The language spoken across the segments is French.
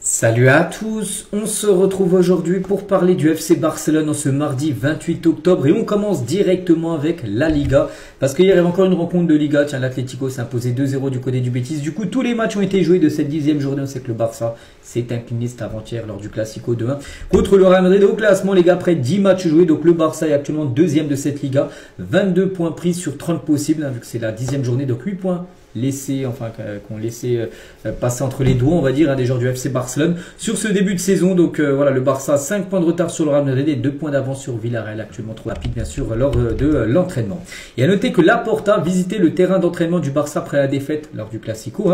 Salut à tous, on se retrouve aujourd'hui pour parler du FC Barcelone en ce mardi 28 octobre et on commence directement avec la Liga parce qu'hier il y avait encore une rencontre de Liga, tiens l'Atlético s'est imposé 2-0 du côté du Betis, du coup tous les matchs ont été joués de cette 10e journée, on sait que le Barça s'est incliné cet avant-hier lors du Classico 2-1 contre le Real Madrid au classement les gars après 10 matchs joués, donc le Barça est actuellement 2e de cette Liga, 22 points pris sur 30 possibles, vu que c'est la 10e journée, donc 8 points qu'on laissé passer entre les doigts, on va dire, des joueurs du FC Barcelone sur ce début de saison. Donc voilà, le Barça 5 points de retard sur le Real Madrid et 2 points d'avance sur Villarreal, actuellement trop rapide bien sûr lors de l'entraînement. Et à noter que Laporta a visité le terrain d'entraînement du Barça après la défaite lors du Classico.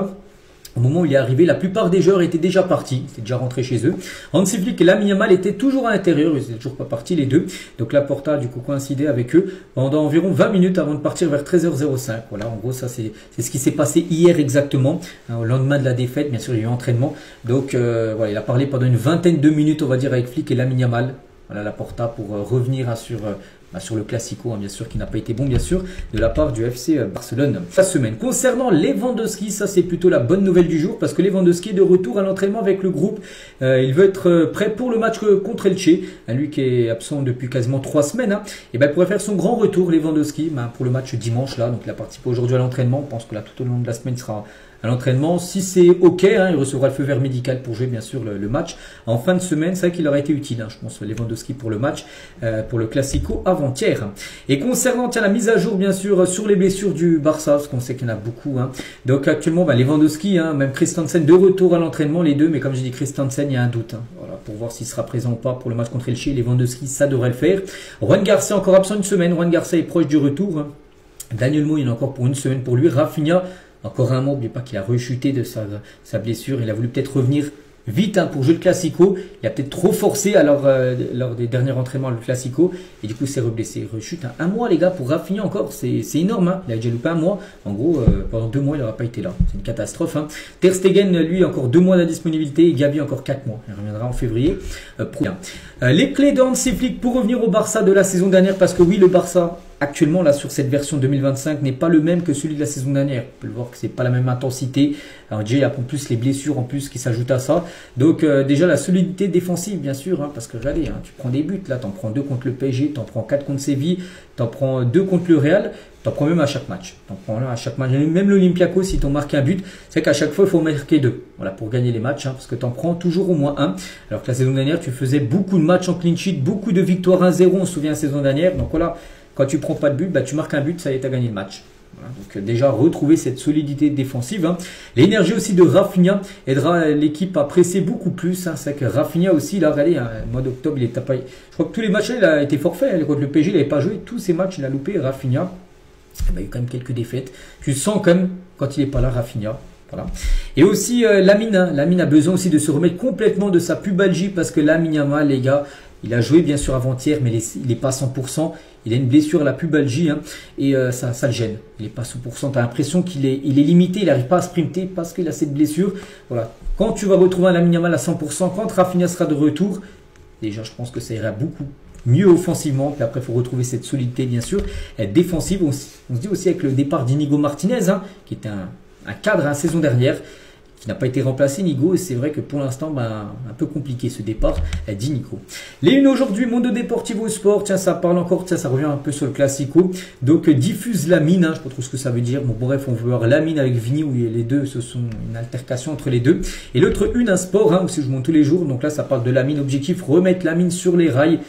Au moment où il est arrivé, la plupart des joueurs étaient déjà partis, c'était déjà rentrés chez eux. Hansi Flick et Lamine Yamal étaient toujours à l'intérieur, ils n'étaient toujours pas partis les deux. Donc Laporta a du coup coïncidé avec eux pendant environ 20 minutes avant de partir vers 13h05. Voilà, en gros ça c'est ce qui s'est passé hier exactement, au lendemain de la défaite. Bien sûr il y a eu entraînement. Donc voilà, il a parlé pendant une vingtaine de minutes on va dire avec Flick et Lamine Yamal. Voilà Laporta pour revenir sur le Classico, bien sûr, qui n'a pas été bon, bien sûr, de la part du FC Barcelone la semaine. Concernant Lewandowski, ça c'est plutôt la bonne nouvelle du jour, parce que Lewandowski est de retour à l'entraînement avec le groupe. Il veut être prêt pour le match contre Elche, lui qui est absent depuis quasiment 3 semaines. Et il pourrait faire son grand retour, Lewandowski, pour le match dimanche, là. Donc il a participé aujourd'hui à l'entraînement, on pense que là, tout au long de la semaine, il sera à l'entraînement. Si c'est OK, il recevra le feu vert médical pour jouer bien sûr le match. En fin de semaine, c'est vrai qu'il aurait été utile, je pense, Lewandowski pour le match, pour le Classico avant-hier. Et concernant la mise à jour bien sûr sur les blessures du Barça, parce qu'on sait qu'il y en a beaucoup. Donc actuellement, Lewandowski, même Christensen de retour à l'entraînement, les deux. Mais comme je dis Christensen, il y a un doute. Voilà, pour voir s'il sera présent ou pas pour le match contre Elche. Lewandowski, ça devrait le faire. Juan Garcia encore absent une semaine. Juan Garcia est proche du retour. Daniel Mo, il y en a encore pour une semaine pour lui. Rafinha, encore un mot, n'oubliez pas qu'il a rechuté de sa blessure. Il a voulu peut-être revenir vite pour jouer le Classico. Il a peut-être trop forcé lors des derniers entraînements le Classico. Et du coup, il s'est reblessé. Il rechute un mois, les gars, pour Rafinha encore. C'est énorme. Il a déjà loupé un mois. En gros, pendant 2 mois, il n'aura pas été là. C'est une catastrophe. Ter Stegen, lui, encore 2 mois d'indisponibilité. Et Gavi, encore 4 mois. Il reviendra en février. Les clés de Hansi Flick pour revenir au Barça de la saison dernière. Parce que oui, le Barça actuellement, là, sur cette version 2025, n'est pas le même que celui de la saison dernière. On peut le voir que c'est pas la même intensité. Alors déjà, il y a en plus les blessures en plus qui s'ajoutent à ça. Donc déjà, la solidité défensive, bien sûr, parce que regardez, tu prends des buts, là, tu en prends 2 contre le PSG, tu en prends 4 contre Séville, tu en prends 2 contre le Real, tu en prends même à chaque match. Tu en prends là à chaque match. Même l'Olympiakos, si tu marques un but, c'est qu'à chaque fois, il faut marquer 2. Voilà, pour gagner les matchs, parce que tu en prends toujours au moins 1. Alors que la saison dernière, tu faisais beaucoup de matchs en clean sheet, beaucoup de victoires 1-0, on se souvient la saison dernière. Donc voilà. Quand tu prends pas de but, tu marques un but, ça y est, tu as gagné le match. Voilà, donc déjà retrouver cette solidité défensive. L'énergie aussi de Rafinha aidera l'équipe à presser beaucoup plus. C'est que Rafinha aussi, là, regardez, le mois d'octobre, il est tapé. Je crois que tous les matchs, il a été forfait. Contre le PSG, il n'avait pas joué. Tous ces matchs, il a loupé. Rafinha, il y a eu quand même quelques défaites. Tu sens quand même, quand il n'est pas là, Rafinha. Voilà. Et aussi Lamine. Lamine a besoin aussi de se remettre complètement de sa pubalgie parce que Lamine Yamal, les gars, il a joué bien sûr avant-hier, mais il n'est pas à 100%. Il a une blessure à la pubalgie et ça le gêne. Il n'est pas à 100%. Tu as l'impression qu'il est limité, il n'arrive pas à sprinter parce qu'il a cette blessure. Voilà. Quand tu vas retrouver un Lamine Yamal à 100%, quand Rafinha sera de retour, déjà je pense que ça ira beaucoup mieux offensivement. Puis après, il faut retrouver cette solidité bien sûr. Défensive, on se dit aussi avec le départ d'Inigo Martinez, qui était un cadre la saison dernière, qui n'a pas été remplacé, Nigo, et c'est vrai que pour l'instant, un peu compliqué ce départ d'Inigo. Les unes aujourd'hui, Mundo Deportivo Sport, tiens, ça parle encore, tiens, ça revient un peu sur le Classico. Donc, diffuse Lamine, je ne sais pas trop ce que ça veut dire. Bon, bref, on veut voir Lamine avec Vini, où les deux, ce sont une altercation entre les deux. Et l'autre, un sport, aussi je monte tous les jours. Donc là, ça parle de Lamine, objectif, remettre Lamine sur les rails.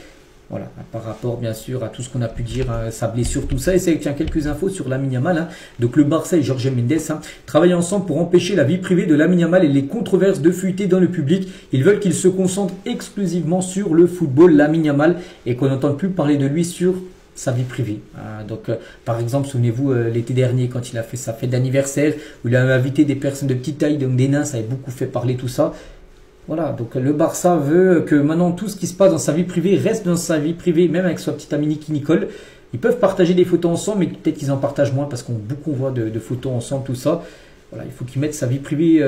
Voilà, par rapport bien sûr à tout ce qu'on a pu dire, sa blessure, tout ça. Et c'est tiens, quelques infos sur Lamine Yamal. Donc le Barça et Jorge Mendes travaillent ensemble pour empêcher la vie privée de Lamine Yamal et les controverses de fuiter dans le public. Ils veulent qu'il se concentre exclusivement sur le football, Lamine Yamal, et qu'on n'entende plus parler de lui sur sa vie privée. Donc par exemple, souvenez-vous l'été dernier quand il a fait sa fête d'anniversaire, où il a invité des personnes de petite taille, donc des nains, ça avait beaucoup fait parler tout ça. Voilà, donc le Barça veut que maintenant tout ce qui se passe dans sa vie privée reste dans sa vie privée, même avec sa petite amie Nicky Nicole. Ils peuvent partager des photos ensemble, mais peut-être qu'ils en partagent moins parce qu'on beaucoup voit de photos ensemble, tout ça. Voilà, il faut qu'ils mettent sa vie privée,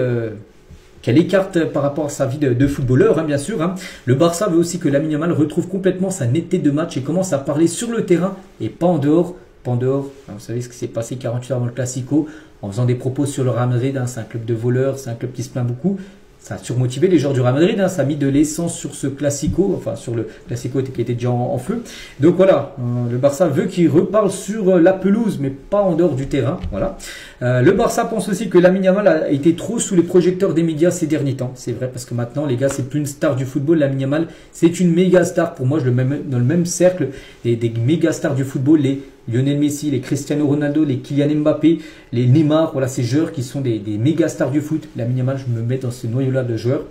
qu'elle écarte par rapport à sa vie de footballeur, bien sûr. Le Barça veut aussi que Lamine Yamal retrouve complètement sa netteté de match et commence à parler sur le terrain et pas en dehors. Vous savez ce qui s'est passé 48 heures avant le Classico en faisant des propos sur le Real Madrid. C'est un club de voleurs, c'est un club qui se plaint beaucoup. ça a surmotivé les joueurs du Real Madrid, hein, ça a mis de l'essence sur ce Classico, enfin sur le Classico qui était déjà en feu. Donc voilà, le Barça veut qu'il reparle sur la pelouse, mais pas en dehors du terrain. Voilà. Le Barça pense aussi que Lamine Yamal a été trop sous les projecteurs des médias ces derniers temps. C'est vrai parce que maintenant, les gars, c'est plus une star du football. Lamine Yamal, c'est une méga star. Pour moi, je le mets dans le même cercle des méga stars du football, les Lionel Messi, les Cristiano Ronaldo, les Kylian Mbappé, les Neymar, voilà ces joueurs qui sont des méga stars du foot. Lamine Yamal, je me mets dans ce noyau-là de joueurs.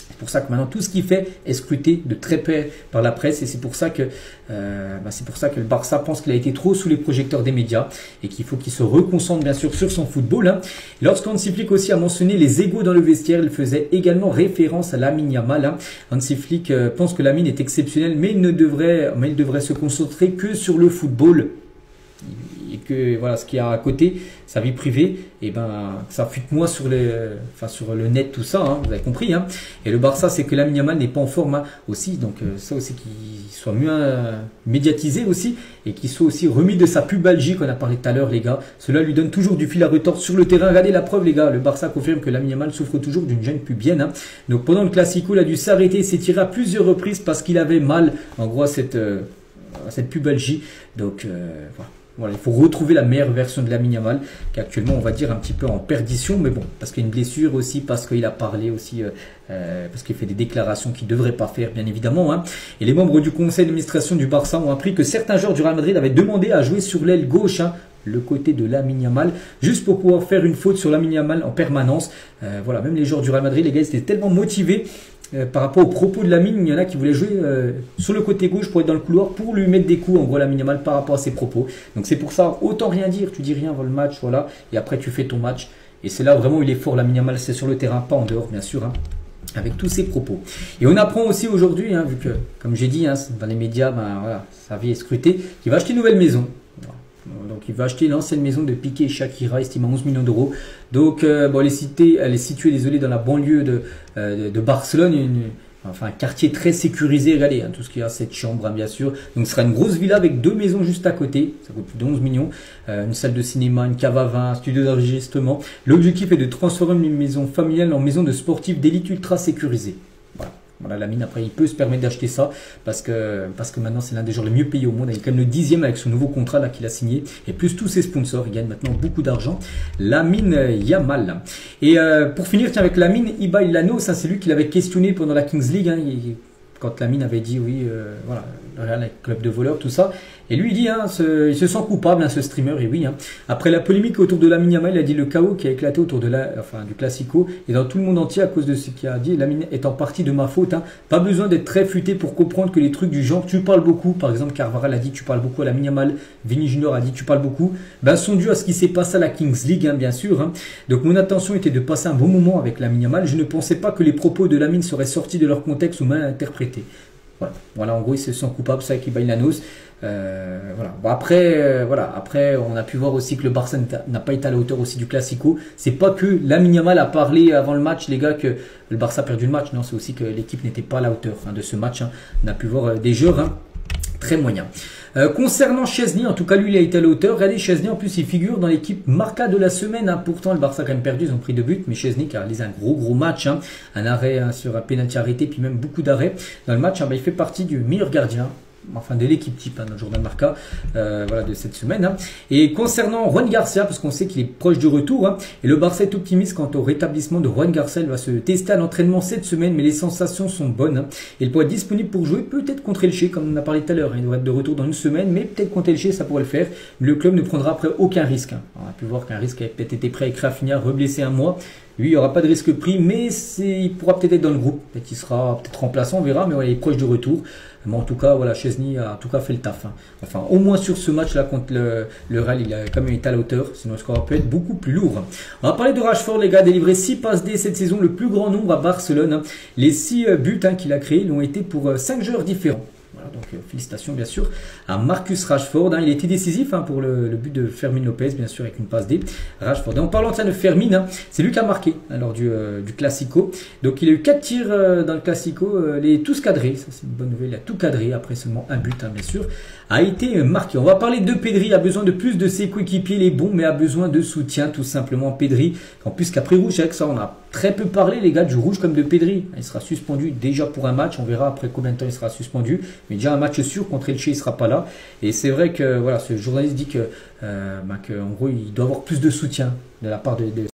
C'est pour ça que maintenant tout ce qu'il fait est scruté de très près par la presse et c'est pour ça que le Barça pense qu'il a été trop sous les projecteurs des médias et qu'il faut qu'il se reconcentre bien sûr sur son football. Hein. Lorsqu'Hansi Flick aussi a mentionné les égos dans le vestiaire, il faisait également référence à Lamine Yamal. Hein. Hansi Flick pense que Lamine est exceptionnel, mais il devrait se concentrer que sur le football. Et que voilà, ce qu'il y a à côté, sa vie privée, et ben ça fuite moins sur sur le net, tout ça, hein, vous avez compris. Hein. Et le Barça, c'est que Lamine Yamal n'est pas en forme hein, aussi, donc ça aussi qu'il soit mieux médiatisé aussi et qu'il soit aussi remis de sa pubalgie qu'on a parlé tout à l'heure, les gars. Cela lui donne toujours du fil à retordre sur le terrain. Regardez la preuve, les gars. Le Barça confirme que Lamine Yamal souffre toujours d'une gêne pubienne. Hein. Donc pendant le Classico, il a dû s'arrêter et s'étirer à plusieurs reprises parce qu'il avait mal, en gros, à cette pubalgie. Donc voilà. Voilà, il faut retrouver la meilleure version de Lamine Yamal, qui actuellement, on va dire, un petit peu en perdition, mais bon, parce qu'il y a une blessure aussi, parce qu'il a parlé aussi, parce qu'il fait des déclarations qu'il ne devrait pas faire, bien évidemment. Hein. Et les membres du conseil d'administration du Barça ont appris que certains joueurs du Real Madrid avaient demandé à jouer sur l'aile gauche, hein, le côté de Lamine Yamal, juste pour pouvoir faire une faute sur Lamine Yamal en permanence. Voilà, même les joueurs du Real Madrid, les gars, ils étaient tellement motivés. Par rapport aux propos de Lamine, il y en a qui voulaient jouer sur le côté gauche pour être dans le couloir pour lui mettre des coups en gros Lamine Yamal par rapport à ses propos. Donc c'est pour ça, autant rien dire, tu dis rien avant le match, voilà, et après tu fais ton match. Et c'est là vraiment où il est fort Lamine Yamal, c'est sur le terrain, pas en dehors bien sûr, hein, avec tous ses propos. Et on apprend aussi aujourd'hui, hein, vu que comme j'ai dit, hein, dans les médias, ben, voilà, sa vie est scrutée, qu'il va acheter une nouvelle maison. Donc il va acheter l'ancienne maison de Piqué et Shakira, estimée à 11 millions d'euros. Donc bon, elle est située, désolé, dans la banlieue de Barcelone, un quartier très sécurisé. Regardez, hein, tout ce qu'il y a, 7 chambres, hein, bien sûr. Donc ce sera une grosse villa avec 2 maisons juste à côté. Ça coûte plus de 11 millions. Une salle de cinéma, une cave à vin, un studio d'enregistrement. L'objectif est de transformer une maison familiale en maison de sportifs d'élite ultra sécurisée. Voilà, Lamine, après, il peut se permettre d'acheter ça parce que maintenant, c'est l'un des joueurs les mieux payés au monde. Il est quand même le 10e avec son nouveau contrat là qu'il a signé. Et plus tous ses sponsors, il gagne maintenant beaucoup d'argent. Lamine Yamal. Et pour finir, tiens, avec Lamine Ibailano, ça c'est lui qui l'avait questionné pendant la Kings League. Hein, quand Lamine avait dit oui, voilà, le Real club de voleurs, tout ça. Et lui, il dit, hein, il se sent coupable, hein, ce streamer, et oui. Hein. Après la polémique autour de Lamine Yamal, il a dit le chaos qui a éclaté autour de du Classico et dans tout le monde entier à cause de ce qu'il a dit. Lamine est en partie de ma faute. Hein. Pas besoin d'être très futé pour comprendre que les trucs du genre, tu parles beaucoup. Par exemple, Carvajal a dit tu parles beaucoup à Lamine Yamal. Vini Junior a dit tu parles beaucoup. Ben, sont dus à ce qui s'est passé à la Kings League, hein, bien sûr. Hein. Donc mon intention était de passer un bon moment avec Lamine Yamal. Je ne pensais pas que les propos de Lamine seraient sortis de leur contexte ou mal interprétés. Voilà, en gros, ils se sentent coupables, ça avec Ibailanos. Voilà. Bon, après, on a pu voir aussi que le Barça n'a pas été à la hauteur aussi du Classico. C'est pas que Lamine Yamal a parlé avant le match, les gars, que le Barça a perdu le match. Non, c'est aussi que l'équipe n'était pas à la hauteur de ce match. Hein. On a pu voir des joueurs très moyens. Concernant Chesney, en tout cas lui il a été à la hauteur. Regardez, Chesney en plus il figure dans l'équipe Marca de la semaine. Hein. Pourtant le Barça a quand même perdu, ils ont pris 2 buts, mais Chesney qui a réalisé un gros match, hein. Un arrêt sur un pénalty arrêté, puis même beaucoup d'arrêts dans le match. Hein, il fait partie du meilleur gardien. Enfin de l'équipe type dans le journal Marca voilà, de cette semaine. Hein. Et concernant Juan Garcia, parce qu'on sait qu'il est proche du retour, hein, et le Barça est optimiste quant au rétablissement de Juan Garcia. Il va se tester à l'entraînement cette semaine, mais les sensations sont bonnes. Hein. Il pourrait être disponible pour jouer peut-être contre Elche, comme on a parlé tout à l'heure. Hein. Il devrait être de retour dans une semaine, mais peut-être contre Elche, ça pourrait le faire. Mais le club ne prendra après aucun risque. Hein. On a pu voir qu'un risque avait peut-être été prêt avec Rafinha, reblessé un mois. Lui, il n'y aura pas de risque pris, mais il pourra peut-être être dans le groupe. Peut-être qu'il sera peut-être remplaçant, on verra, mais voilà, il est proche du retour. Mais en tout cas, voilà, Chesney a en tout cas fait le taf. Hein. Enfin, au moins sur ce match-là contre le Real, il a quand même été à la hauteur. Sinon, le score peut être beaucoup plus lourd. On va parler de Rashford, les gars. Délivré 6 passes D cette saison, le plus grand nombre à Barcelone. Hein. Les 6 buts qu'il a créés l'ont été pour 5 joueurs différents. Voilà, donc félicitations bien sûr à Marcus Rashford. Hein. Il était décisif pour le but de Fermin Lopez, bien sûr, avec une passe D. Rashford. Et en parlant de ça de Fermin, hein, c'est lui qui a marqué lors du Classico. Donc il a eu 4 tirs dans le Classico, tous cadrés. Ça c'est une bonne nouvelle, il a tout cadré après seulement un but, hein, bien sûr, a été marqué. On va parler de Pedri, a besoin de plus de ses coéquipiers, il est bon, mais a besoin de soutien tout simplement. Pedri, en plus qu'après rouge, avec ça on a très peu parlé, les gars, du rouge comme de Pedri. Il sera suspendu déjà pour un match. On verra après combien de temps il sera suspendu. Mais déjà un match sûr contre Elche, il ne sera pas là. Et c'est vrai que voilà, ce journaliste dit que, en gros, il doit avoir plus de soutien de la part de